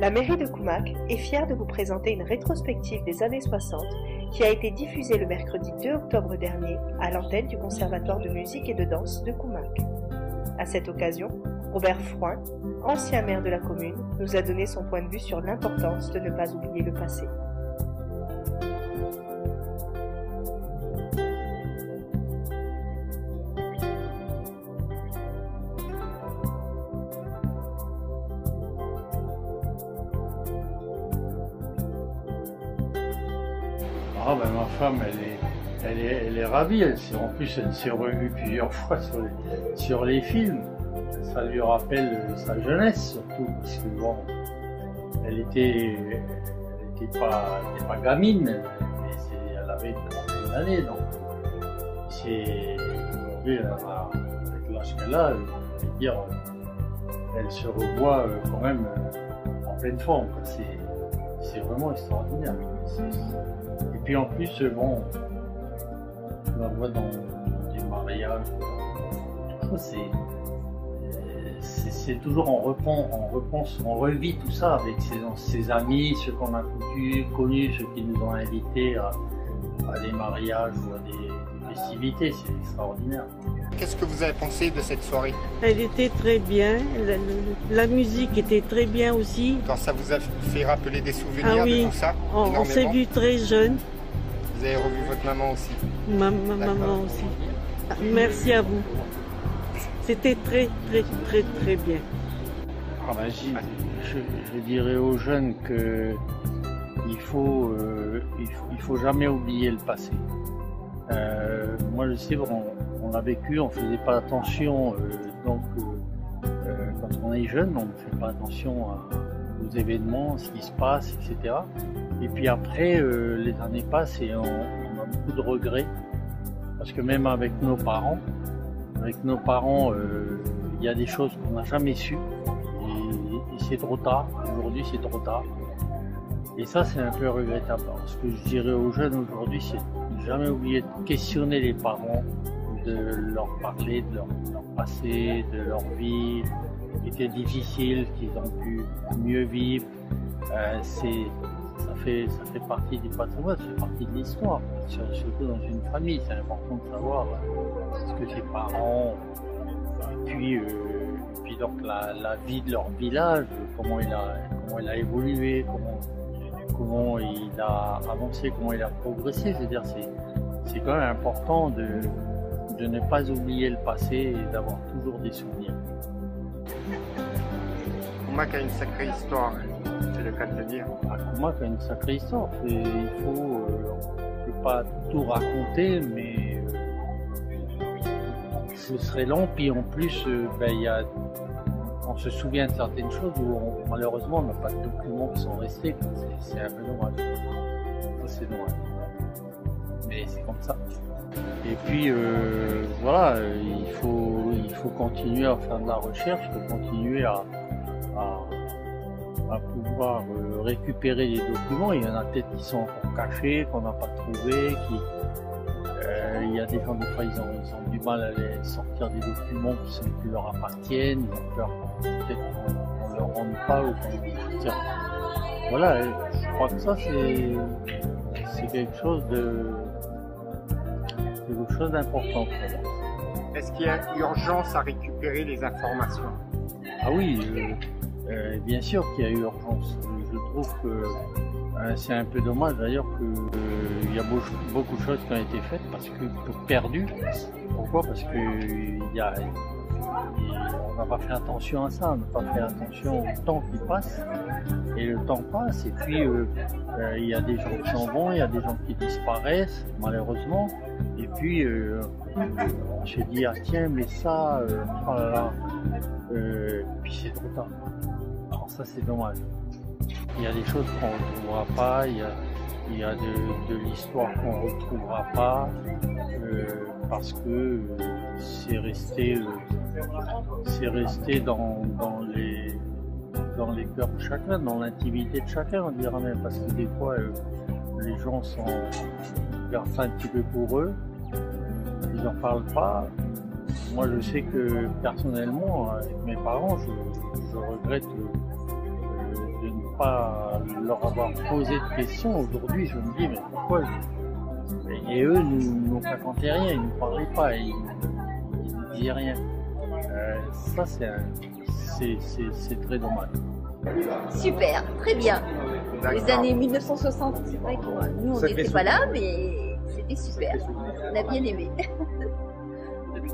La mairie de Koumak est fière de vous présenter une rétrospective des années 60 qui a été diffusée le mercredi 2 octobre dernier à l'antenne du Conservatoire de musique et de danse de Koumak. À cette occasion, Robert Frouin, ancien maire de la commune, nous a donné son point de vue sur l'importance de ne pas oublier le passé. Ah ben ma femme, elle est ravie. En plus, elle s'est revue plusieurs fois sur les films. Ça lui rappelle sa jeunesse surtout, parce que bon, elle était pas gamine, mais elle avait une trentaine d'années, donc aujourd'hui, avec l'âge qu'elle a, je veux dire, elle se revoit quand même en pleine forme. C'est vraiment extraordinaire. Et puis en plus, bon, on la voit dans des mariages, c'est toujours on revit tout ça avec ses amis, ceux qu'on a connus, ceux qui nous ont invités à des mariages ou à des festivités, c'est extraordinaire. Qu'est-ce que vous avez pensé de cette soirée? Elle était très bien, la musique était très bien aussi. Quand ça vous a fait rappeler des souvenirs oui. de tout ça? On s'est vu très jeune. Vous avez revu votre maman aussi? Ma maman aussi. Merci à vous. C'était très bien. Ah ben, je dirais aux jeunes que il faut jamais oublier le passé. Moi je sais, on l'a vécu, on faisait pas attention, donc quand on est jeune, on ne fait pas attention aux événements, ce qui se passe, etc. Et puis après, les années passent et on a beaucoup de regrets, parce que même avec nos parents, il y a des choses qu'on n'a jamais su, et c'est trop tard. Aujourd'hui, c'est trop tard. Et ça, c'est un peu regrettable. Alors, ce que je dirais aux jeunes aujourd'hui, c'est de jamais oublier de questionner les parents, de leur parler de leur passé, de leur vie, qui était difficile, qu'ils ont pu mieux vivre. Ça fait partie du patrimoine, ça fait partie de l'histoire, surtout dans une famille. C'est important de savoir ce que ses parents, et puis donc la vie de leur village, comment il a évolué, comment il a avancé, comment il a progressé. Je veux dire, c'est quand même important de ne pas oublier le passé et d'avoir toujours des souvenirs. Koumak a une sacrée histoire, c'est le cas de le dire. Koumak a une sacrée histoire. On ne peut pas tout raconter, mais ce serait long. Puis en plus, on se souvient de certaines choses où malheureusement on n'a pas de documents qui sont restés. C'est un peu dommage. C'est dommage. Mais c'est comme ça. Et puis voilà, il faut continuer à faire de la recherche, il faut continuer à pouvoir récupérer des documents. Il y en a peut-être qui sont encore cachés, qu'on n'a pas trouvés, il y a des gens, des fois, ils ont du mal à les sortir des documents qui leur appartiennent, ils ont peur peut-être qu'on ne leur rende pas ou qu'on tire. Voilà, je crois que ça c'est quelque chose d'important. Est-ce qu'il y a urgence à récupérer les informations? Ah oui, bien sûr qu'il y a urgence. Je trouve que c'est un peu dommage d'ailleurs qu'il y a beaucoup de choses qui ont été faites perdues. Pourquoi? Parce que on n'a pas fait attention à ça, on n'a pas fait attention au temps qui passe. Et le temps passe, et puis il y a des gens qui s'en vont, il y a des gens qui disparaissent, malheureusement. Et puis on se dit, ah tiens, mais ça, oh là là, puis c'est trop tard. Alors ça, c'est dommage. Il y a des choses qu'on ne retrouvera pas, il y a de l'histoire qu'on ne retrouvera pas, parce que c'est resté dans les cœurs de chacun, dans l'intimité de chacun, on dirait même, parce que des fois, les gens gardent ça un petit peu pour eux, ils n'en parlent pas. Moi, je sais que personnellement, avec mes parents, je regrette de ne pas leur avoir posé de questions. Aujourd'hui, je me dis, mais pourquoi Et eux nous racontaient rien, ils ne nous parlaient pas, ils ne disaient rien. Ça, c'est très dommage. Super, très bien. Les D'accord. années 1960, c'est vrai que nous, on n'était pas là, mais c'était super. On a bien aimé.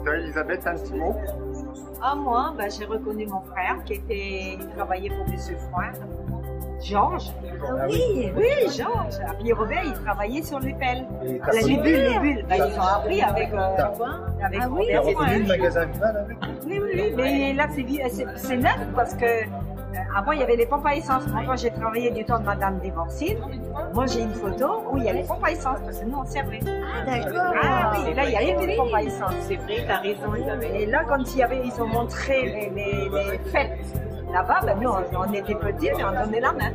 Toi, Elisabeth, un petit mot? Ah, moi, j'ai reconnu mon frère qui travaillait pour M. Froin. Georges. Oui, Oui, Georges. Et puis Robert, il travaillait sur les pelles. Les bulles. Ils ont appris avec Ah oui, Robert c'est Froin. vrai. le magasin Vival avec? Oui, mais là, c'est neuf parce que avant, il y avait les pompes à essence. Moi, quand j'ai travaillé du temps de Madame Desborcines, moi, j'ai une photo où il y a les pompes à essence parce que nous, on servait. Ah, d'accord. Ah oui, et là, il y avait les pompes à essence. C'est vrai, t'as raison, Isabelle. Et là, quand ils ont montré les fêtes là-bas, nous, on était petits, mais on donnait la main.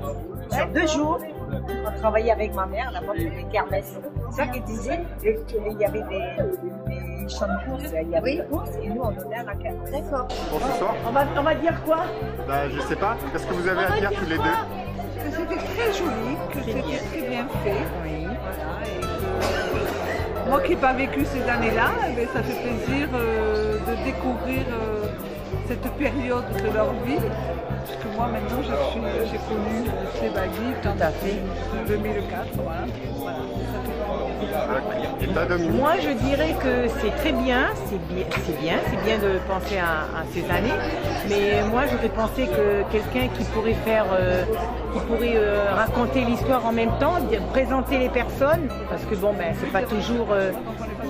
Sur 2 jours, on travaillait avec ma mère, là-bas, pour les kermesses. C'est ça qu'ils disaient, il y avait des champs de course, il y avait des courses, et nous, on donnait à la kermesse. D'accord. Bon, ce soir, On va dire quoi? je sais pas. Qu'est-ce que vous avez à dire tous les deux? Que c'était très joli, que c'était très bien fait. Voilà, et que moi qui n'ai pas vécu ces années-là, ça fait plaisir de découvrir cette période de leur vie. Parce que moi maintenant j'ai connu Clébali en 2004. Voilà. Et toi, Dominique? Moi, je dirais que c'est très bien, c'est bien de penser à ces années, mais moi, j'aurais pensé que quelqu'un qui pourrait raconter l'histoire en même temps, présenter les personnes, parce que c'est pas toujours,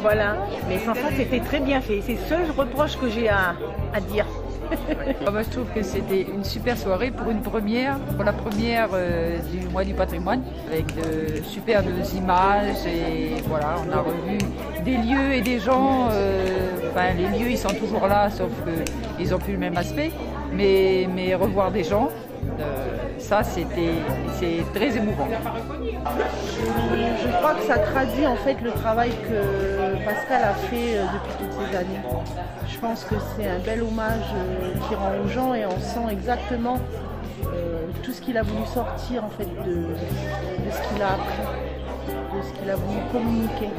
voilà, mais sans ça, c'était très bien fait. C'est le seul reproche que j'ai à dire. Moi, je trouve que c'était une super soirée pour la première du mois du patrimoine, avec de superbes images et voilà, on a revu des lieux et des gens. Les lieux, ils sont toujours là, sauf qu'ils n'ont plus le même aspect, mais revoir des gens, ça c'est très émouvant. Je crois que ça traduit en fait le travail que Pascal a fait depuis toutes ces années. Je pense que c'est un bel hommage qu'il rend aux gens et on sent exactement tout ce qu'il a voulu sortir en fait de ce qu'il a appris, de ce qu'il a voulu communiquer.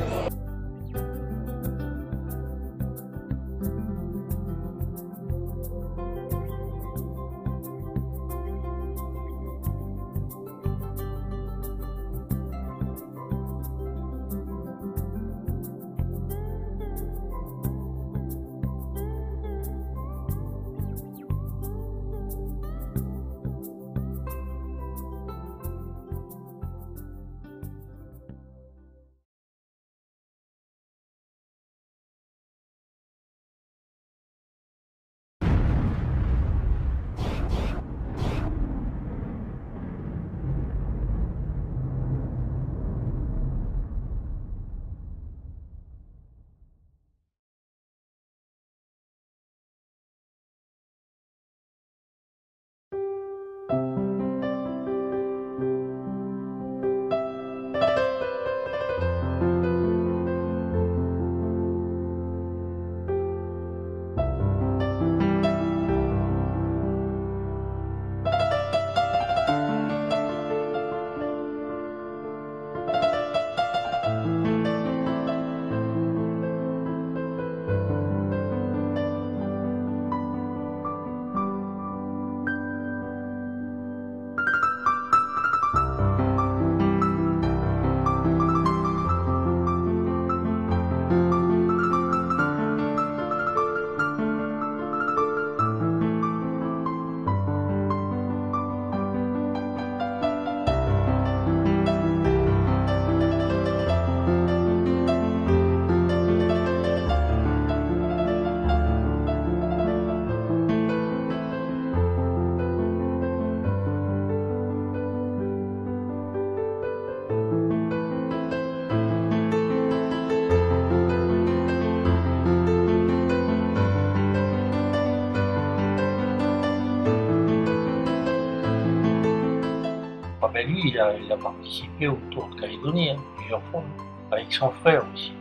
Lui, il a participé au Tour de Calédonie plusieurs fois, avec son frère aussi.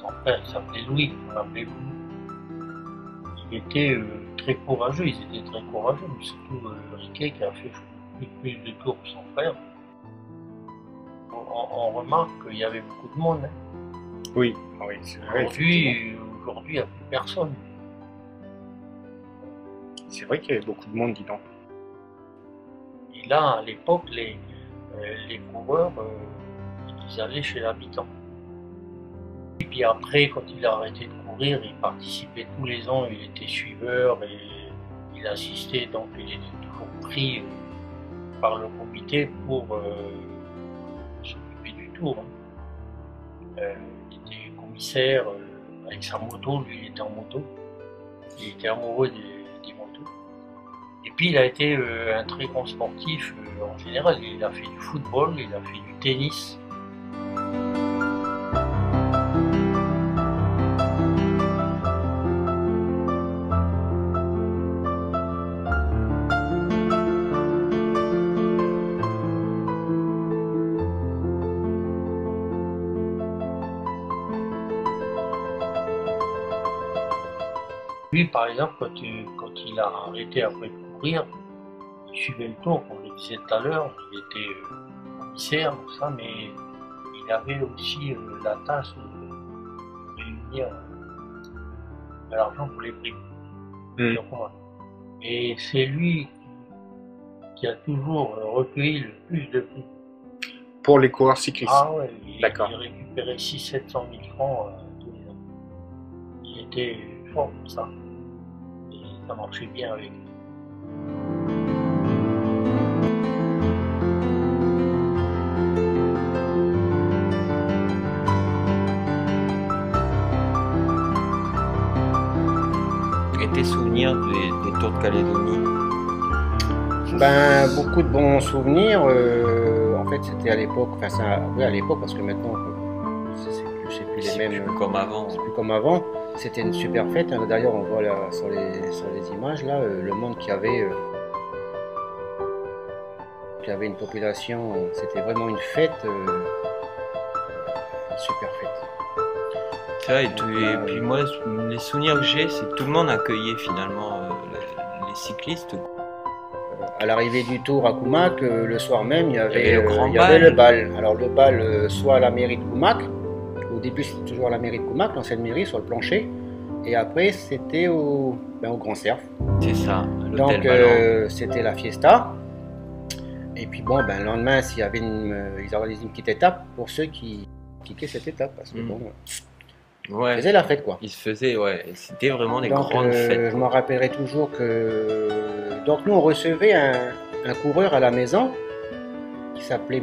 Son frère, il s'appelait Louis, il était très courageux, ils étaient très courageux, mais surtout Riquet qui a fait plus de tours que son frère. On remarque qu'il y avait beaucoup de monde. Hein. Oui, oui, c'est vrai. Aujourd'hui, il n'y a plus personne. C'est vrai qu'il y avait beaucoup de monde, dis donc. Et là, à l'époque, les coureurs, ils allaient chez l'habitant. Et puis après, quand il a arrêté de courir, il participait tous les ans, il était suiveur et il assistait, donc il était toujours pris par le comité pour s'occuper du tour. Hein. Il était commissaire avec sa moto, lui il était en moto, il était amoureux des motos. Et puis il a été un très grand sportif en général, il a fait du football, il a fait du tennis. Lui, par exemple, quand il a arrêté après de courir, il suivait le tour, comme je le disais tout à l'heure, il était commissaire, tout ça, mais il avait aussi la tâche de réunir de l'argent pour les primes. Et c'est lui qui a toujours recueilli le plus de prix. Pour les coureurs cyclistes. Ah ouais, il D'accord. récupérait 600 000 à 700 000 francs tous les ans. Il était fort pour ça. Et ça marchait bien avec lui. Et tes souvenirs des Tours de Calédonie? Ben, beaucoup de bons souvenirs. En fait, c'était à l'époque, enfin, oui, à l'époque, parce que maintenant, c'est plus les mêmes. C'est plus comme avant. C'est plus comme avant. C'était une super fête. D'ailleurs, on voit là, sur les images là, le monde qui avait une population. C'était vraiment une fête, une super fête. C'est vrai, et puis moi, les souvenirs que j'ai, c'est que tout le monde accueillait finalement les cyclistes. À l'arrivée du Tour à Koumak, le soir même, il y avait le le bal. Alors le bal, soit à la mairie de Koumak, au début c'était toujours à la mairie de Koumak, l'ancienne mairie, sur le plancher, et après c'était au Grand Cerf. C'est ça, donc c'était la fiesta. Et puis bon, le lendemain, s'il y avait ils organisaient une petite étape pour ceux qui cliquaient cette étape, parce que bon... Ouais. Ils faisaient la fête, quoi. Ils se faisaient, ouais. C'était vraiment des grandes fêtes. Je m'en rappellerai toujours que... Donc nous, on recevait un coureur à la maison qui s'appelait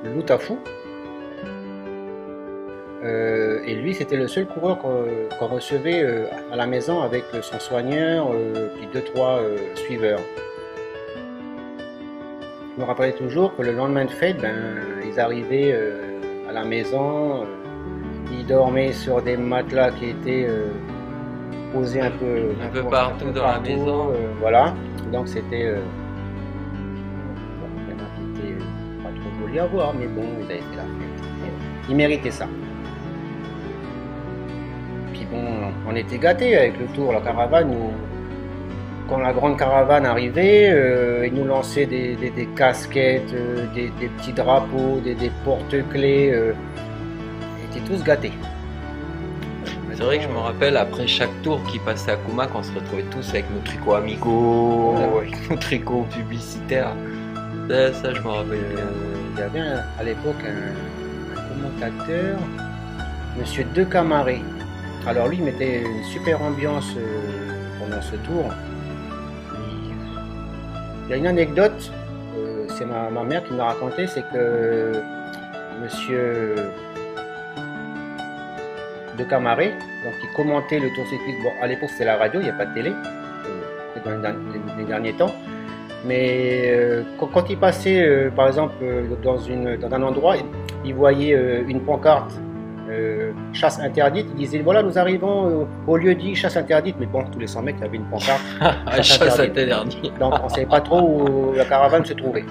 Loutafou. Et lui, c'était le seul coureur qu'on recevait à la maison avec son soigneur, puis 2-3 suiveurs. Je me rappellerai toujours que le lendemain de fête, ils arrivaient à la maison... Ils dormaient sur des matelas qui étaient posés un peu partout dans la maison. Voilà, donc c'était qui était pas trop joli à voir, mais bon, ils avaient fait la fête. Ils méritaient ça. Puis bon, on était gâtés avec le Tour, la caravane. Quand la grande caravane arrivait, ils nous lançaient des casquettes, des petits drapeaux, des porte-clés. Tous gâtés. C'est vrai que je me rappelle, après chaque tour qui passait à Koumak, on se retrouvait tous avec nos tricots Amigo, avec nos tricots publicitaires. Ça je me rappelle bien. Il y avait à l'époque un commentateur, Monsieur De Camaré. Alors lui, il mettait une super ambiance pendant ce tour. Il y a une anecdote, c'est ma mère qui m'a raconté, c'est que Monsieur De Camaré, donc il commentait le Tour cycliste. Bon, à l'époque c'était la radio, il n'y a pas de télé, dans les derniers temps. Mais quand il passait, par exemple, dans un endroit, il voyait une pancarte chasse interdite. Il disait voilà, nous arrivons au lieu dit chasse interdite. Mais bon, tous les 100 mètres, il y avait une pancarte chasse interdite. Donc on ne savait pas trop où la caravane se trouvait.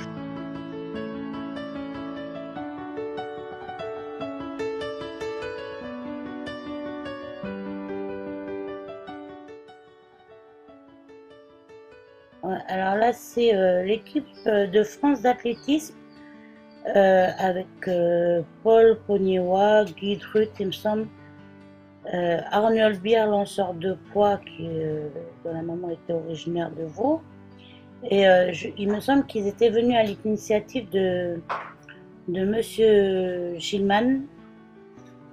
Ouais, alors là, c'est l'équipe de France d'athlétisme avec Paul Pognewa, Guy Drut, il me semble, Arnold Bier, lanceur de poids, dont la maman était originaire de Vaud. Et il me semble qu'ils étaient venus à l'initiative de Monsieur Gilman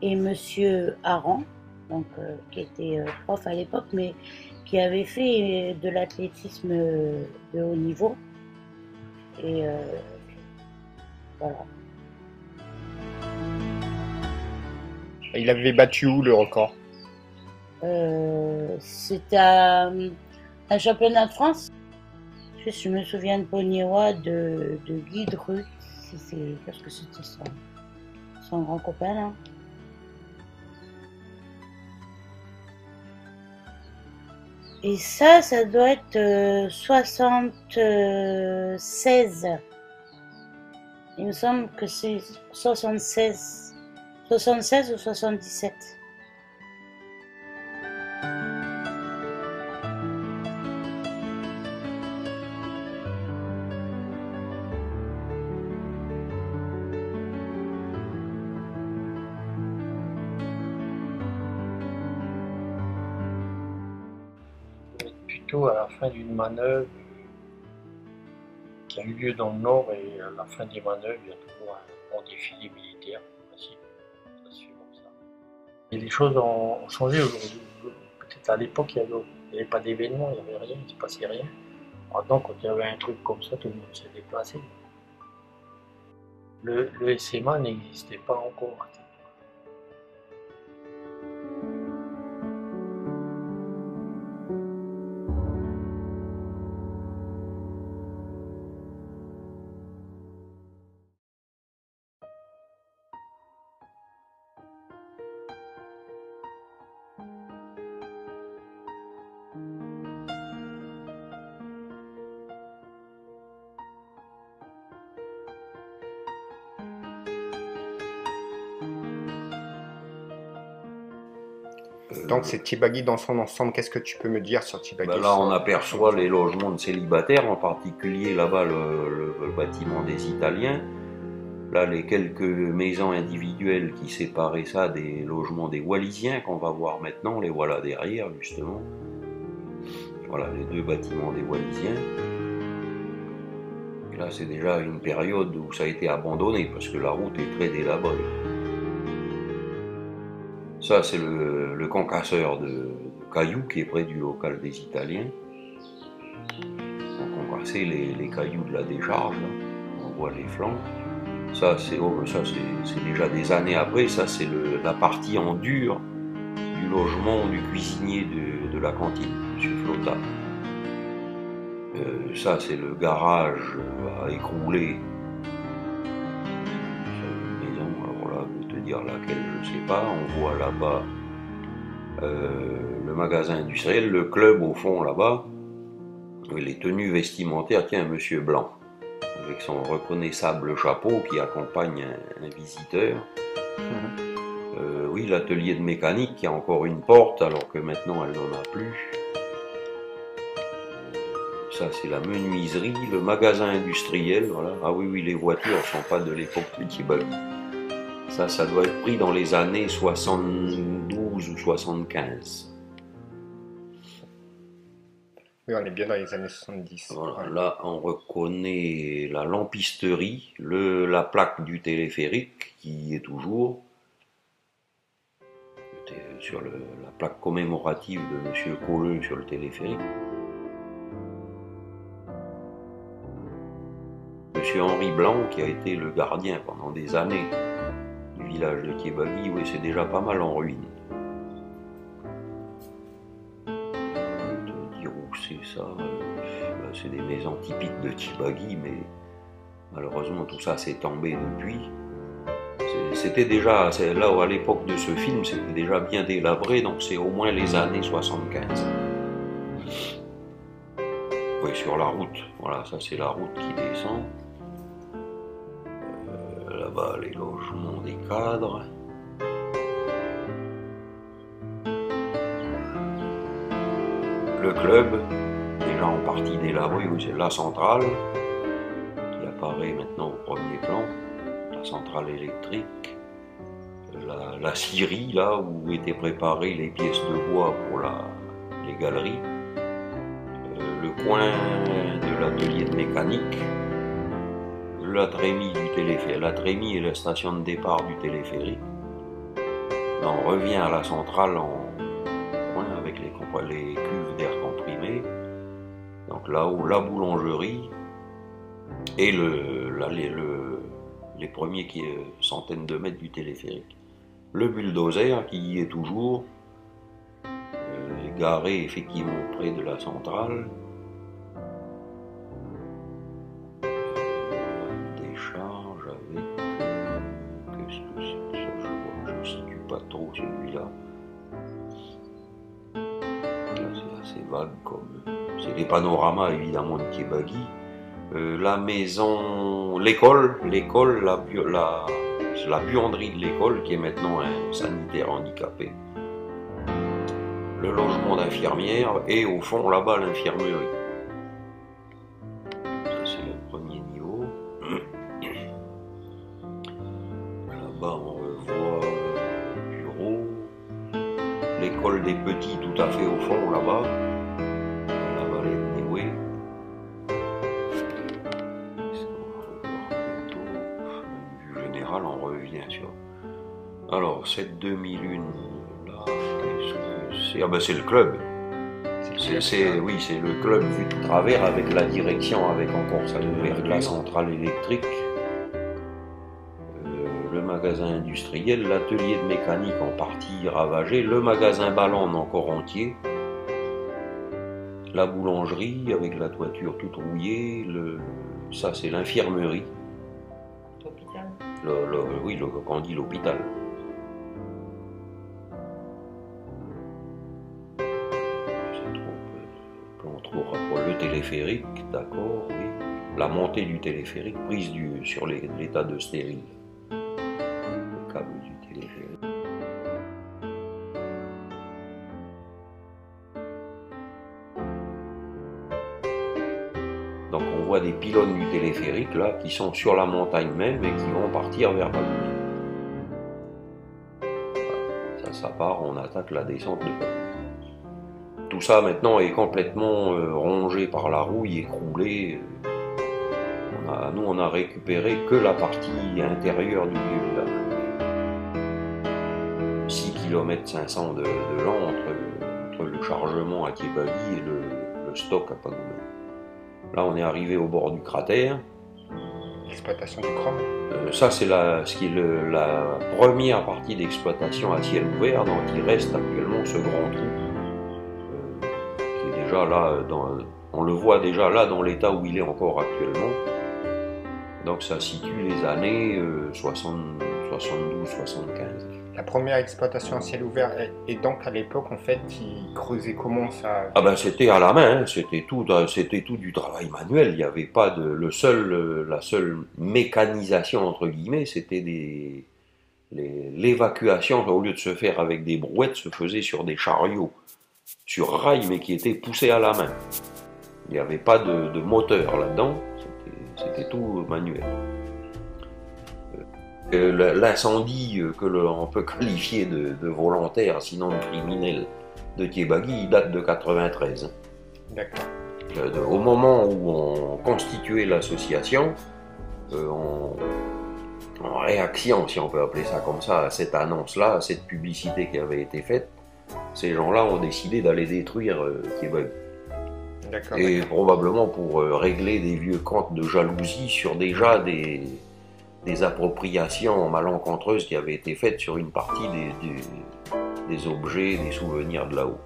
et Monsieur Aran, donc, qui était prof à l'époque, mais qui avait fait de l'athlétisme de haut niveau. Et voilà. Il avait battu où le record? C'était un championnat de France. Je me souviens de Pognewa, de Guy Drut. Parce que c'était son grand copain là. Et ça doit être 76. Il me semble que c'est 76. 76 ou 77. Plutôt à la fin d'une manœuvre qui a eu lieu dans le Nord, et à la fin des manœuvres, il y a toujours un bon défilé militaire. Ça se fait comme ça. Et les choses ont changé aujourd'hui. Peut-être à l'époque, il n'y avait pas d'événement, il n'y avait rien, il ne se passait rien. Maintenant, quand il y avait un truc comme ça, tout le monde s'est déplacé. Le SMA n'existait pas encore. Donc c'est Tibagi dans son ensemble. Qu'est-ce que tu peux me dire sur Tibagi? Là, on aperçoit les logements de célibataires, en particulier là-bas le bâtiment des Italiens. Là, les quelques maisons individuelles qui séparaient ça des logements des Wallisiens qu'on va voir maintenant, les voilà derrière justement. Voilà les deux bâtiments des Wallisiens. Et là, c'est déjà une période où ça a été abandonné parce que la route est très délabrée. Ça, c'est le concasseur de cailloux qui est près du local des Italiens. On concassait les cailloux de la décharge, là. On voit les flancs. Ça, c'est déjà des années après. Ça, c'est la partie en dur du logement du cuisinier de la cantine, M. Flotta. Ça, c'est le garage à écrouler. Dire laquelle je ne sais pas, on voit là-bas le magasin industriel, le club au fond là-bas, les tenues vestimentaires, tiens, Monsieur Blanc, avec son reconnaissable chapeau qui accompagne un visiteur. Oui, l'atelier de mécanique qui a encore une porte alors que maintenant elle n'en a plus. Ça c'est la menuiserie, le magasin industriel, voilà. Ah oui, les voitures ne sont pas de l'époque de Tibagi. Ça doit être pris dans les années 72 ou 75. Oui, on est bien dans les années 70. Voilà, là, on reconnaît la lampisterie, la plaque du téléphérique qui est toujours sur la plaque commémorative de M. Colleux sur le téléphérique. M. Henri Blanc qui a été le gardien pendant des années du village de Tibagi, oui, c'est déjà pas mal en ruine. Te dire où c'est ça, c'est des maisons typiques de Tibagi, mais malheureusement tout ça s'est tombé depuis. C'était déjà, là à l'époque de ce film, c'était déjà bien délabré, donc c'est au moins les années 75. Oui, sur la route, voilà, ça c'est la route qui descend. Là-bas, les logements des cadres. Le club, déjà en partie délabrée, où c'est la centrale, qui apparaît maintenant au premier plan, la centrale électrique, la scierie, là où étaient préparées les pièces de bois pour les galeries, le coin de l'atelier de mécanique, la trémie du téléphérique, la trémie est la station de départ du téléphérique. Là, on revient à la centrale en coin avec les cuves d'air comprimé. Donc là-haut, la boulangerie et les premiers centaines de mètres du téléphérique. Le bulldozer qui y est toujours, garé effectivement près de la centrale. Décharge avec... Qu'est-ce que c'est que ça? Je ne situe pas trop celui-là. Là c'est assez vague comme... C'est des panoramas évidemment de Thiebagui. La maison... L'école, la buanderie de l'école qui est maintenant un sanitaire handicapé. Le logement d'infirmière et au fond là-bas l'infirmerie. Ça c'est le premier niveau. Là-bas on revoit le bureau, l'école des petits tout à fait au fond là-bas, la vallée de Néoué. Est-ce qu'on va revoir plutôt une vue générale, on revient sur. Alors cette 2001 là, qu'est-ce que c'est? Ah ben c'est le club. Oui, c'est le club vu de travers avec la direction, avec encore ça la centrale électrique, le magasin industriel, l'atelier de mécanique en partie ravagé, le magasin Ballon encore entier, la boulangerie avec la toiture toute rouillée, ça c'est l'infirmerie. L'hôpital. Oui, quand on dit l'hôpital. Le téléphérique, d'accord, oui. La montée du téléphérique, prise sur l'état de stérile. Le câble du téléphérique. Donc on voit des pylônes du téléphérique là qui sont sur la montagne même et qui vont partir vers Bagouli. Ça part, on attaque la descente de Bagouli. Tout ça maintenant est complètement rongé par la rouille, écroulé. Nous on a récupéré que la partie intérieure du vieux village. 6 km 500 de long entre le chargement à Thiebagui et le stock à Pagoumé. Là on est arrivé au bord du cratère. L'exploitation du chrome. Ça c'est ce qui est la première partie d'exploitation à ciel ouvert, dont il reste actuellement ce grand trou. Là, on le voit déjà là dans l'état où il est encore actuellement. Donc ça situe les années 72-75. La première exploitation à ciel ouvert, et donc à l'époque en fait, ils creusaient comment ça? Ah ben c'était à la main, hein. C'était tout du travail manuel. Il n'y avait pas la seule mécanisation entre guillemets, c'était l'évacuation au lieu de se faire avec des brouettes, se faisait sur des chariots. Sur rail, mais qui était poussé à la main. Il n'y avait pas de moteur là-dedans, c'était tout manuel. L'incendie que l'on peut qualifier de volontaire, sinon de criminel, de Thiebagui, il date de 93. D'accord. Au moment où on constituait l'association, en réaction, si on peut appeler ça comme ça, à cette annonce-là, à cette publicité qui avait été faite, ces gens-là ont décidé d'aller détruire Thiebagui. Et probablement pour régler des vieux comptes de jalousie sur déjà des appropriations malencontreuses qui avaient été faites sur une partie des objets, des souvenirs de là-haut.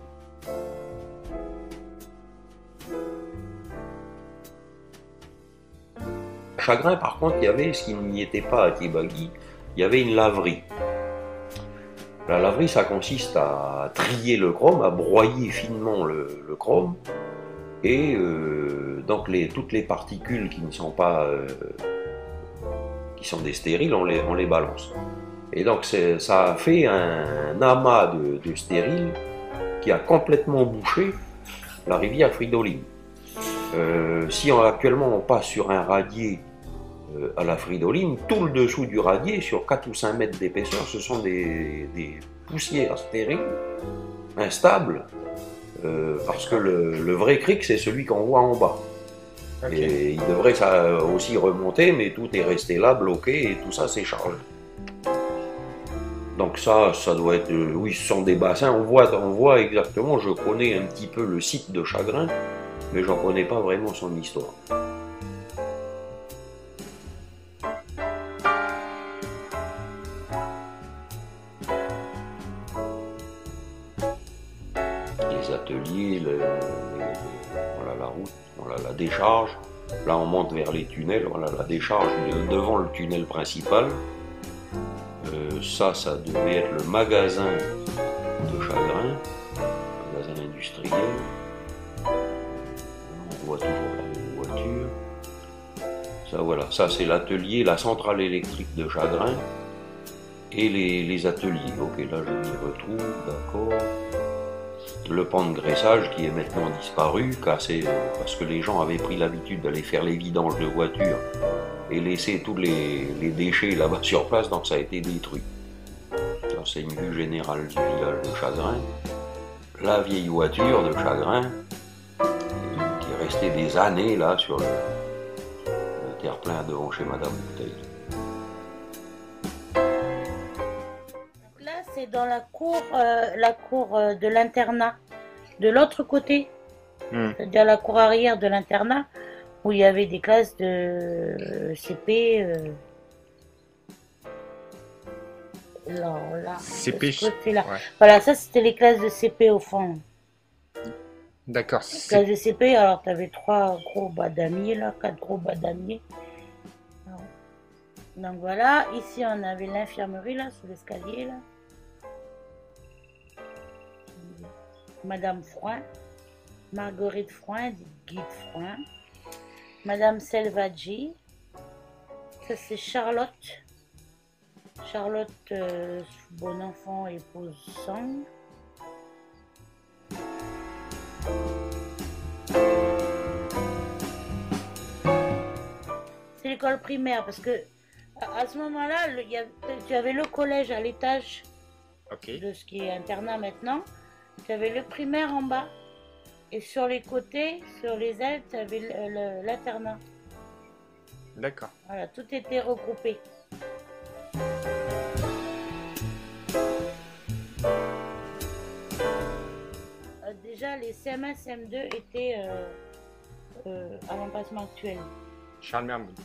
Chagrin, par contre, il y avait ce qui n'y était pas à Thiebagui, il y avait une laverie. La laverie, ça consiste à trier le chrome, à broyer finement le chrome, et donc toutes les particules qui ne sont pas, qui sont des stériles, on les balance. Et donc ça a fait un amas de stériles qui a complètement bouché la rivière Fridolin. Si actuellement on passe sur un radier à la Fridoline, tout le dessous du radier, sur 4 ou 5 mètres d'épaisseur, ce sont des poussières stériles, instables, parce que le vrai cric, c'est celui qu'on voit en bas. Okay. Et il devrait ça aussi remonter, mais tout est resté là, bloqué, et tout ça s'est chargé. Donc ça doit être... oui, ce sont des bassins, on voit exactement, je connais un petit peu le site de Chagrin, mais j'en connais pas vraiment son histoire. Les ateliers, voilà la route, voilà la décharge. Là on monte vers les tunnels, voilà la décharge devant le tunnel principal. Ça devait être le magasin de Chagrin, magasin industriel. On voit toujours la voiture. Ça voilà, ça c'est l'atelier, la centrale électrique de Chagrin et les ateliers. Ok, là je m'y retrouve, d'accord. Le pan de graissage qui est maintenant disparu, cassé, parce que les gens avaient pris l'habitude d'aller faire les vidanges de voitures et laisser tous les déchets là-bas sur place, donc ça a été détruit. Ça c'est une vue générale du village de Chagrin. La vieille voiture de Chagrin, qui est restée des années là sur le terre-plein devant chez Madame Bouteille. Là c'est dans la cour de l'internat, de l'autre côté, c'est-à-dire la cour arrière de l'internat, où il y avait des classes de CP. Là, CP, là. Ouais. Voilà, ça c'était les classes de CP au fond. D'accord. Les classes de CP, alors tu avais 3 gros badamiers, là, 4 gros badamiers. Donc voilà, ici on avait l'infirmerie, là, sous l'escalier, là. Madame Froin, Marguerite Froin, Guide Froin. Madame Selvaggi, ça c'est Charlotte. Charlotte, bon enfant, épouse Sang. C'est l'école primaire parce que à ce moment-là, tu avais le collège à l'étage de ce qui est internat maintenant. Tu avais le primaire en bas. Et sur les côtés, sur les ailes, tu avais l'internat. D'accord. Voilà, tout était regroupé. Déjà, les CM1, CM2 étaient à l'emplacement actuel. Charles Mermoud.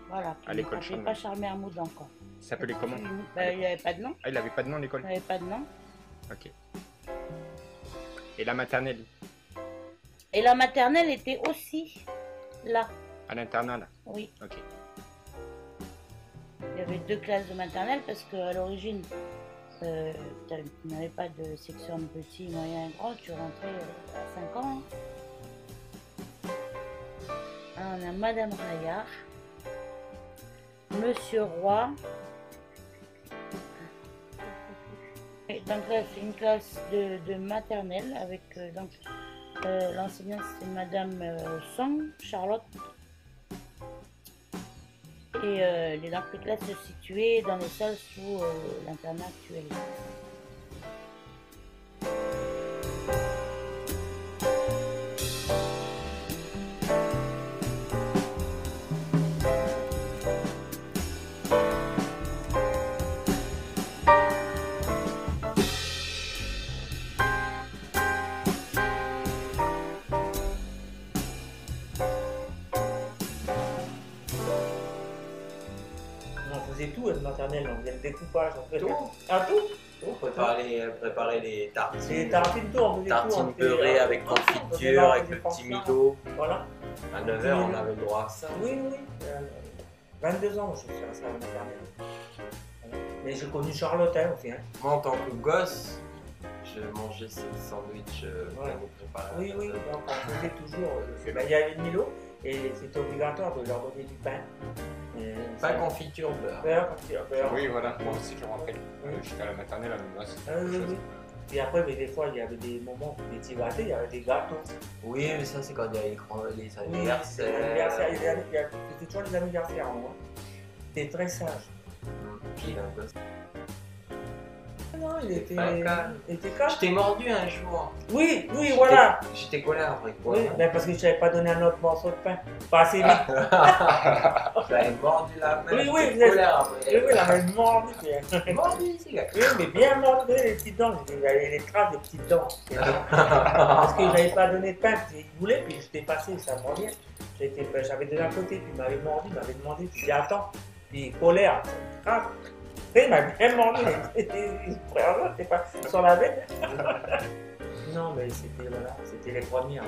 Voilà, à l'école Charles Mermoud. Pas Charles Mermoud encore. Ça s'appelait comment? Il n'y avait pas de nom. Ah, il n'avait pas de nom l'école? Il n'avait pas de nom. Ok. Et la maternelle? Et la maternelle était aussi là. À l'internat là? Oui. Ok. Il y avait 2 classes de maternelle parce qu'à l'origine, tu n'avais pas de section de petit, moyen et grand, tu rentrais à 5 ans. Alors, on a Madame Raillard, Monsieur Roy. Et donc là, c'est une classe de maternelle avec l'enseignante, c'est Madame Song, Charlotte. Et les classes se situaient dans les salles sous l'internat actuel. Tout, le maternelle, on faisait le découpage, on faisait tout. Ah, tout. Préparer les tartines. Les tartines, tout, on faisait tartines tout. beurrées avec confiture, avec le petit mytho. Voilà. À 9h, on avait le droit à ça. Oui, oui. 22 ans, je suis à ça, à la maternelle. Mais j'ai connu Charlotte aussi. Hein. Moi, en tant que gosse, je mangeais ces sandwichs qu'on nous préparait. Oui, oui, donc on faisait toujours. Il y avait le Milo et c'était obligatoire de leur donner du pain. Pas confiture, beurre. Beurre, confiture, beurre. Oui, voilà, moi aussi je rentrais. J'étais à la maternelle à Minoise. Oui. Puis après, mais des fois, il y avait des moments où vous étiez gâtés, il y avait des gâteaux. Oui, mais ça, c'est quand il y a les Oui, anniversaires. C'était toujours les anniversaires, moi. C'était très sage. Non, il était calme. Je t'ai mordu un jour. Oui, voilà. J'étais colère après quoi. Oui, mais parce que je t'avais pas donné un autre morceau de pain. Pas assez vite. J'avais mordu la main. Oui, j'étais colère après. Oui, la main mordu. Mordu ici, là. Oui, mais bien mordu, les petites dents. Il y avait les traces des petites dents. Parce que j'avais pas donné de pain. Il voulait, puis je t'ai passé, ça me revient. J'avais donné à côté, puis il m'avait mordu, il m'avait demandé, puis j'ai dit attends. Puis colère, grave. Il m'a bien mordu, frère, t'es pas sur la bête. Non, mais c'était les premières.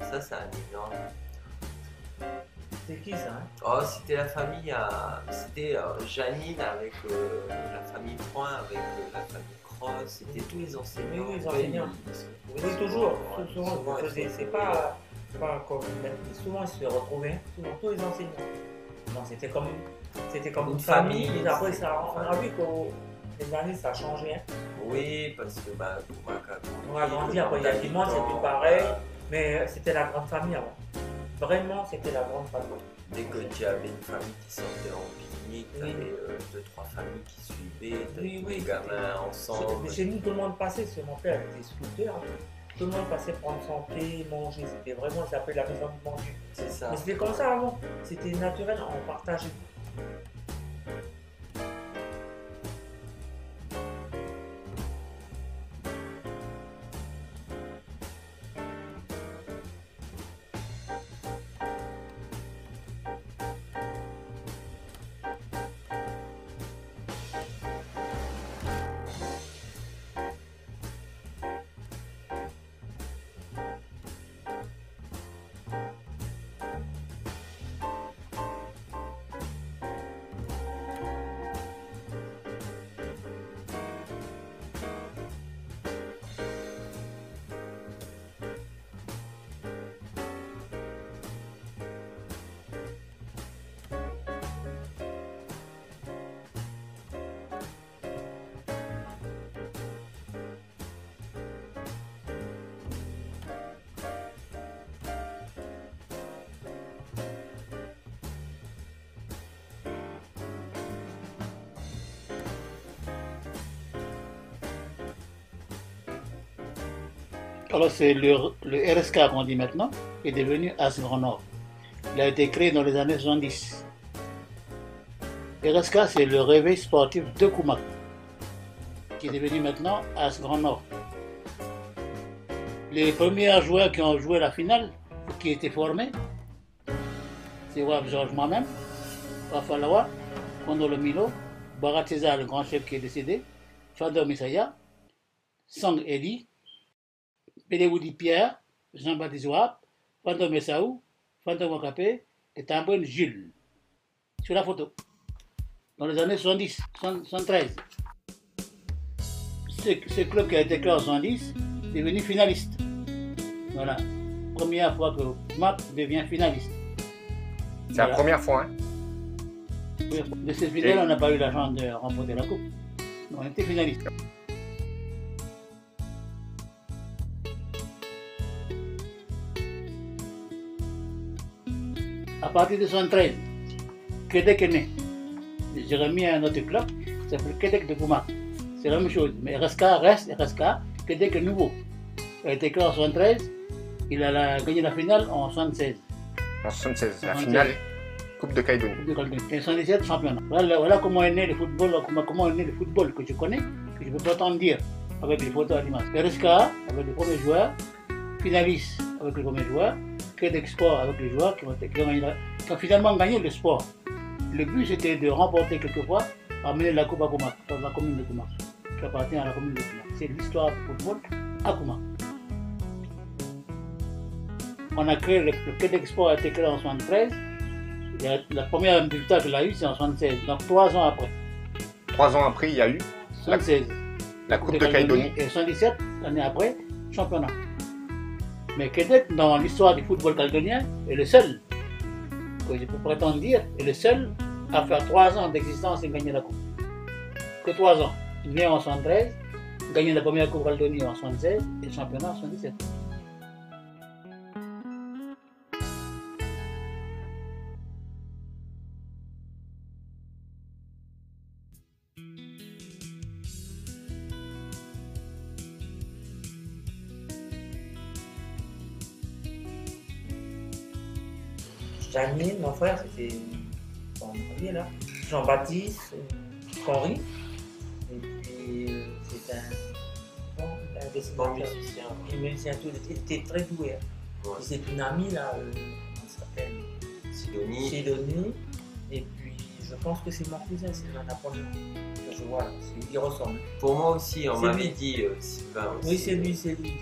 Ça, c'est un énorme. C'est qui ça hein? Oh, c'était la famille, c'était Janine avec la famille Point, avec la famille Cross, c'était tous les enseignants. Oui, les enseignants. Oui, toujours. Souvent, c'est pas comme souvent ils se retrouvaient, souvent tous les enseignants. Non, c'était comme une famille. Mais après, on a vu qu'au les années ça a changé. Hein. Oui, parce que on a grandi, après il y a 10 mois, c'est plus pareil. Mais c'était la grande famille avant. Vraiment, c'était la grande famille. Dès que tu avais une famille qui sortait en pique-nique, tu avais 2-3 familles qui suivaient, tu avais tous les gamins ensemble. Mais chez nous, tout le monde passait, parce que mon père était sculpteur. Tout le monde passait prendre son thé, manger. C'était vraiment, ça s'appelait la maison de manger. C'est ça. Mais c'était comme ça avant. C'était naturel, on partageait. Alors c'est le RSK qu'on dit maintenant, qui est devenu AS Grand Nord. Il a été créé dans les années 70. RSK, c'est le réveil sportif de Koumak, qui est devenu maintenant AS Grand Nord. Les premiers joueurs qui ont joué la finale, qui étaient formés, c'est Wab Georges moi-même, Wafalawa, Kondolo Milo, Barat César, le grand chef qui est décédé, Fador Misaya, Sang Eli, Pédéwoudi Pierre, Jean-Baptiste Wap, Fandom Messaou, Fandom Wakapé et Tambouine Jules. Sur la photo. Dans les années 70, 73. Ce club qui a été créé en 70 est devenu finaliste. Voilà. Première fois que Mac devient finaliste. C'est la première fois, hein? De cette finale, on n'a pas eu la chance de remporter la coupe. On était finaliste. À partir de 73, Québec est né. J'ai remis un autre club, ça s'appelle Québec de Koumak. C'est la même chose, mais RSK reste RSK, Québec est nouveau. Il a été créé en 73, il a gagné la finale en 76. En 76, la finale Coupe de Calédonie. Et 117 championnat. Voilà comment est né le football, comment est né le football que je connais, que je ne peux pas t'en dire avec les photos à l'image. RSKA avec les premiers joueurs, Finalis avec les premiers joueurs, Québec Sport avec les joueurs qui ont finalement gagné le sport. Le but c'était de remporter quelquefois, amener la coupe à Koumak, dans la commune de Koumak, qui appartient à la commune de Koumak. C'est l'histoire du football à Koumak. On a créé, le Québec Sport a été créé en 1973. La première résultat qu'il a eu, c'est en 1976, donc 3 ans après. 3 ans après, il y a eu 76. La Coupe de Calédonie. Et 77, l'année après, championnat. Mais Québec, dans l'histoire du football calédonien, est le seul, que je peux prétendre dire, est le seul à faire 3 ans d'existence et gagner la Coupe. Que 3 ans. Né en 73, gagné la première Coupe Calédonie en 76 et le championnat en 77. Janine, mon frère, c'était son premier là. Jean-Baptiste, Henri. Et puis c'est un dessinateur. Il musicien tout. Il était très doué. Hein. Ouais. C'est une amie là, comment ça s'appelle Sidonie. Et puis je pense que c'est mon cousin, c'est Napoléon. Que je vois là. Il ressemble. Pour moi aussi, on m'avait dit Sylvain aussi. Oui, c'est lui, c'est lui.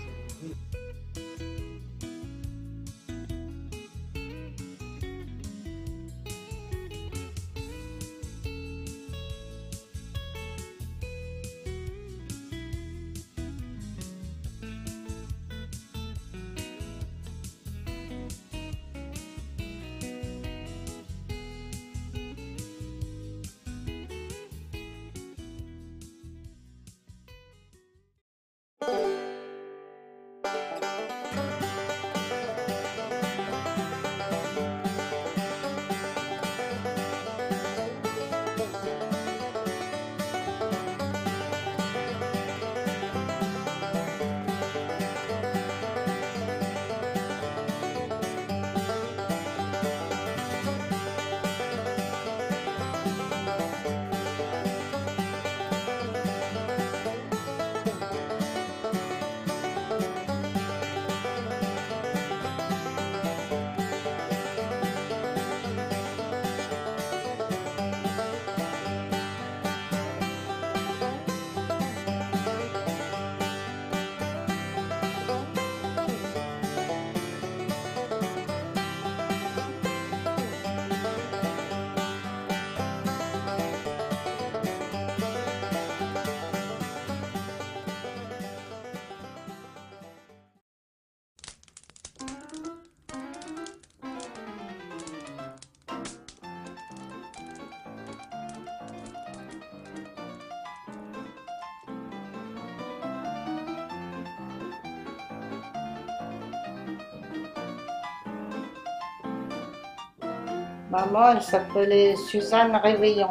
Maman, elle s'appelait Suzanne Réveillon.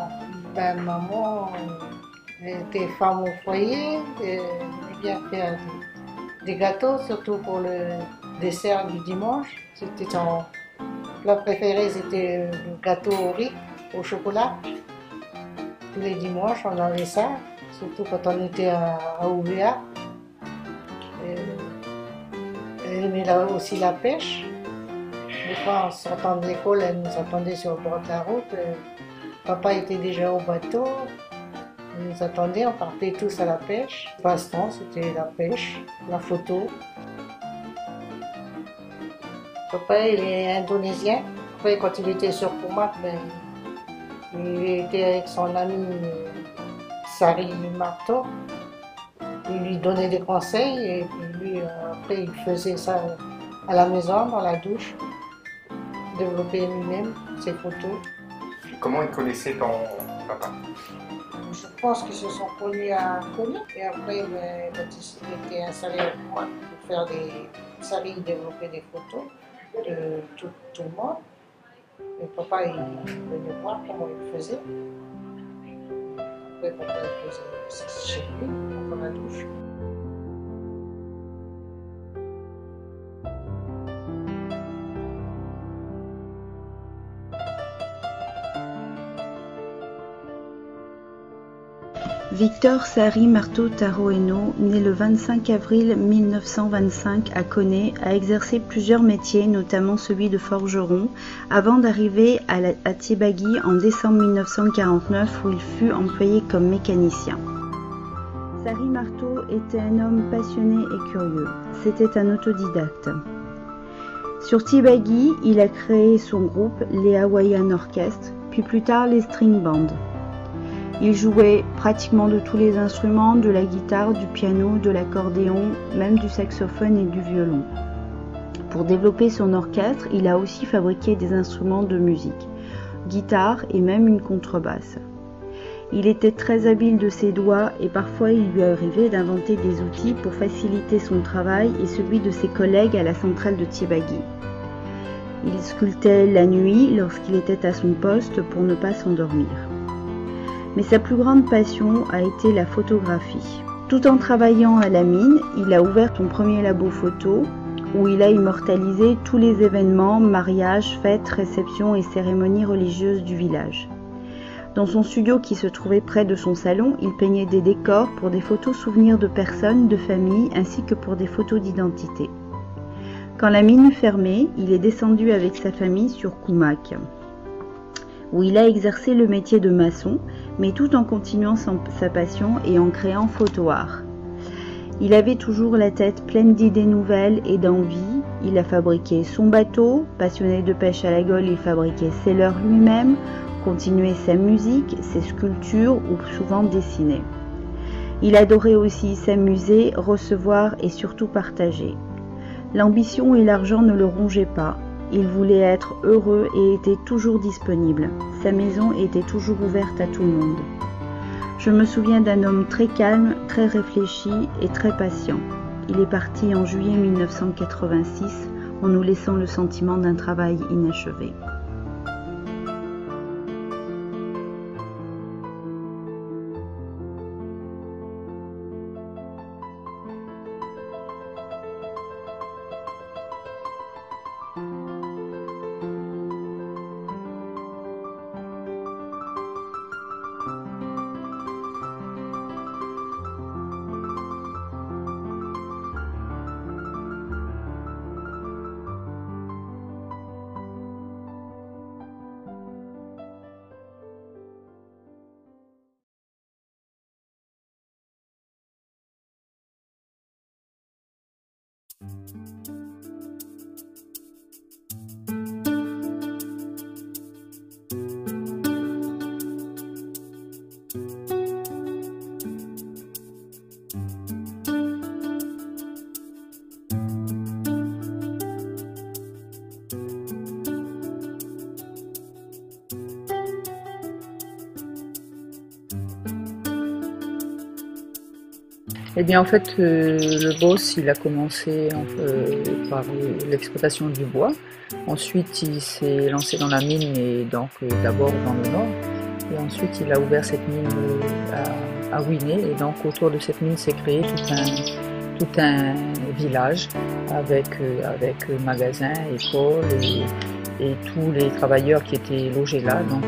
Ben, maman, elle était femme au foyer, elle aimait bien faire des gâteaux, surtout pour le dessert du dimanche. C'était son plat préféré, c'était le gâteau au riz, au chocolat. Tous les dimanches, on avait ça, surtout quand on était à OVA. Elle aimait aussi la pêche. Des fois, en sortant de l'école, elle nous attendait sur le bord de la route. Papa était déjà au bateau. Il nous attendait, on partait tous à la pêche. Le passe-temps, c'était la pêche, la photo. Papa, il est indonésien. Après, quand il était sur Koumak, ben, il était avec son ami Sari Marto. Il lui donnait des conseils et puis lui, après, il faisait ça à la maison, dans la douche. Développer lui-même ses photos. Comment il connaissait ton papa? Je pense qu'ils se sont connus à Koumak et après, ben, quand il était installé à Koumak pour faire des séries, développer des photos de tout le monde. Et papa, il venait voir comment il faisait. Après, papa, il faisait ça chez lui, dans la douche. Victor Sari Marteau Taroeno, né le 25 avril 1925 à Koné, a exercé plusieurs métiers, notamment celui de forgeron, avant d'arriver à Thiébagui en décembre 1949 où il fut employé comme mécanicien. Sari Marteau était un homme passionné et curieux. C'était un autodidacte. Sur Thiébagui, il a créé son groupe, les Hawaiian Orchestra, puis plus tard les String Bands. Il jouait pratiquement de tous les instruments, de la guitare, du piano, de l'accordéon, même du saxophone et du violon. Pour développer son orchestre, il a aussi fabriqué des instruments de musique, guitare et même une contrebasse. Il était très habile de ses doigts et parfois il lui arrivait d'inventer des outils pour faciliter son travail et celui de ses collègues à la centrale de Thiébagui. Il sculptait la nuit lorsqu'il était à son poste pour ne pas s'endormir. Mais sa plus grande passion a été la photographie. Tout en travaillant à la mine, il a ouvert son premier labo photo où il a immortalisé tous les événements, mariages, fêtes, réceptions et cérémonies religieuses du village. Dans son studio qui se trouvait près de son salon, il peignait des décors pour des photos souvenirs de personnes, de familles, ainsi que pour des photos d'identité. Quand la mine eut fermé, il est descendu avec sa famille sur Koumak, où il a exercé le métier de maçon, mais tout en continuant sa passion et en créant photo art. Il avait toujours la tête pleine d'idées nouvelles et d'envie. Il a fabriqué son bateau, passionné de pêche à la gaule, il fabriquait ses leurres lui-même, continuait sa musique, ses sculptures ou souvent dessiner. Il adorait aussi s'amuser, recevoir et surtout partager. L'ambition et l'argent ne le rongeaient pas. Il voulait être heureux et était toujours disponible. Sa maison était toujours ouverte à tout le monde. Je me souviens d'un homme très calme, très réfléchi et très patient. Il est parti en juillet 1986 en nous laissant le sentiment d'un travail inachevé. Eh bien, en fait, le boss, il a commencé par l'exploitation du bois. Ensuite, il s'est lancé dans la mine, et donc d'abord dans le nord. Et ensuite, il a ouvert cette mine à Ouiné. Et donc, autour de cette mine s'est créé tout un village avec magasins, écoles et tous les travailleurs qui étaient logés là. Donc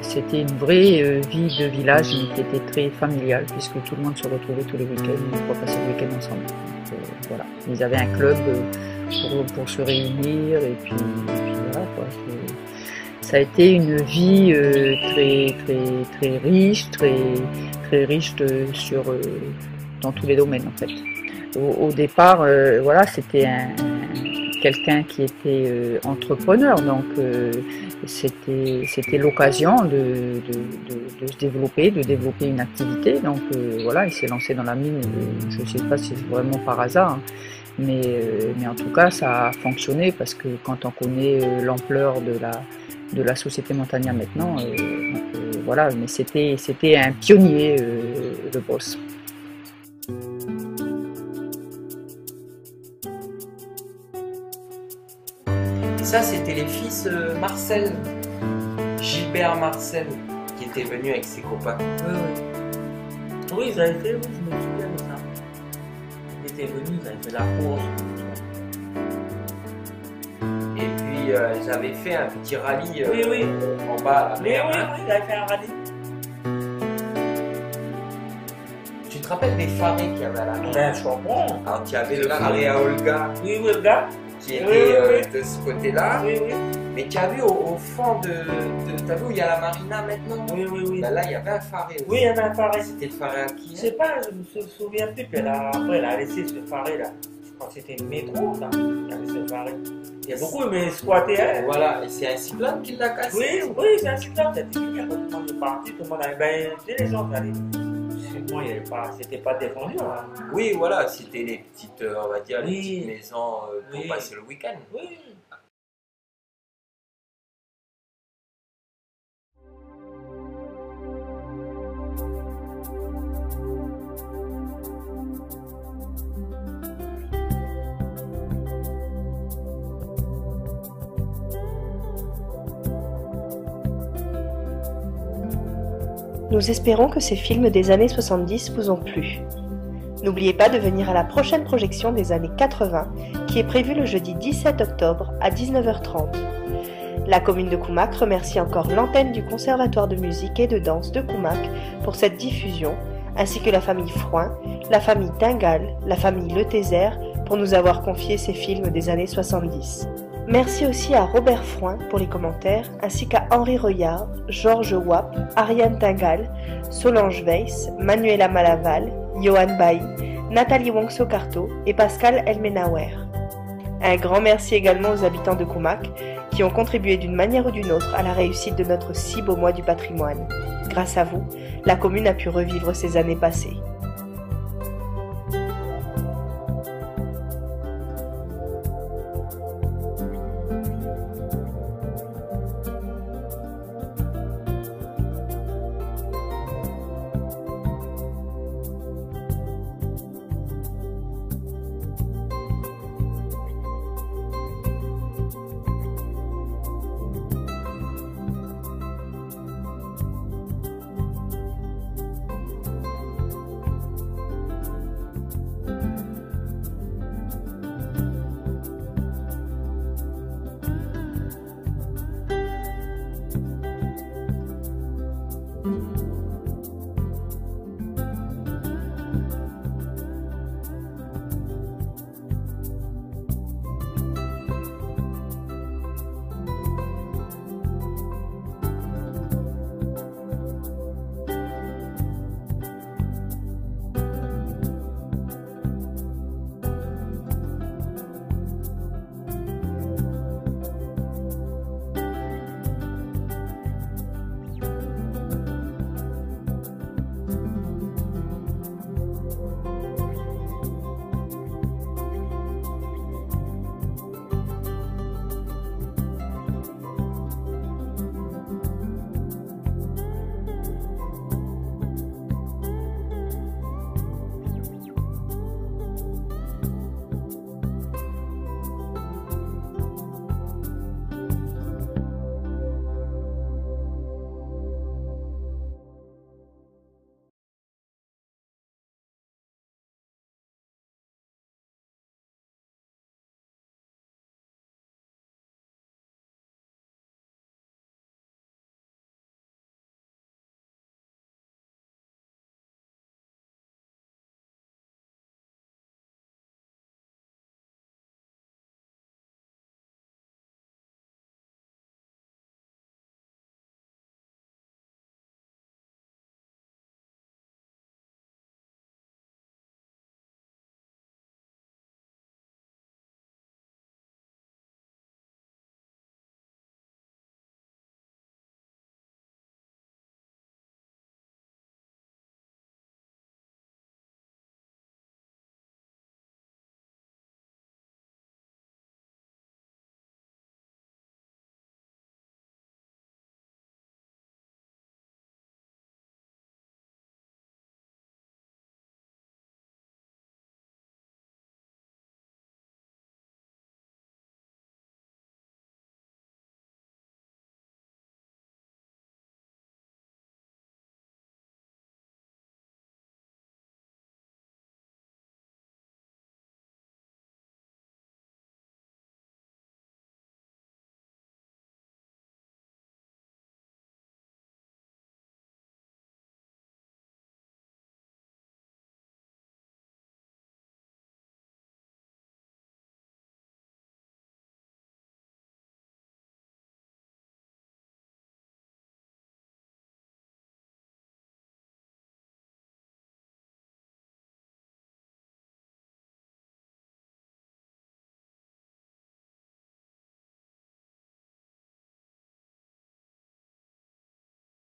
c'était une vraie vie de village qui était très familiale puisque tout le monde se retrouvait tous les week-ends pour passer le week-end ensemble. Donc, voilà. Ils avaient un club pour se réunir et puis voilà quoi. Ça a été une vie très riche, très riche dans tous les domaines en fait. Au départ, voilà, c'était quelqu'un qui était entrepreneur, donc c'était l'occasion de se développer, une activité. Donc voilà, il s'est lancé dans la mine, je ne sais pas si c'est vraiment par hasard, hein, mais en tout cas ça a fonctionné parce que quand on connaît l'ampleur de la société montagnarde maintenant, voilà, mais c'était un pionnier, le boss. Ça, c'était les fils Marcel, Gilbert Marcel, qui était venu avec ses copains. Oui, ils avaient fait, oui, je me souviens de ça. Ils étaient venus, ils avaient fait la course. Et puis, ils avaient fait un petit rallye en bas à la mer. Oui, ils avaient fait un rallye. te rappelles des farés qu'il y avait à la maison? Ben, je comprends. Alors, tu avais le faré à Olga. Oui, Olga. Qui était oui. de ce côté-là. Oui, oui. Mais tu as vu au fond t'as vu où il y a la marina maintenant? Oui, oui, oui. Ben là, il y avait un faré aussi. Oui, il y avait un faré. C'était le faré à qui? Je sais pas, je me souviens plus. Puis après, elle a laissé ce faré là. Je crois que c'était le métro, là. Il y avait ce faré. Il y a beaucoup, mais squatté. Hein. Voilà, et c'est un cyclone qui l'a cassé. Oui, oui, c'est un cyclone. C'était fini. Après, tout le monde est parti. Tout le monde avait. Ben, les gens qui allaient. Moi, c'était pas défendu. Hein. Oui, voilà, c'était les petites, on va dire, les Oui. petites maisons pour Oui. passer le week-end. Oui. Nous espérons que ces films des années 70 vous ont plu. N'oubliez pas de venir à la prochaine projection des années 80 qui est prévue le jeudi 17 octobre à 19h30. La commune de Koumak remercie encore l'antenne du Conservatoire de musique et de danse de Koumak pour cette diffusion, ainsi que la famille Frouin, la famille Tingal, la famille Le Tézer pour nous avoir confié ces films des années 70. Merci aussi à Robert Frouin pour les commentaires, ainsi qu'à Henri Royard, Georges Wapp, Ariane Tingal, Solange Weiss, Manuela Malaval, Johan Bailly, Nathalie Wongso-Carto et Pascal Elmenauer. Un grand merci également aux habitants de Koumak qui ont contribué d'une manière ou d'une autre à la réussite de notre si beau mois du patrimoine. Grâce à vous, la commune a pu revivre ces années passées.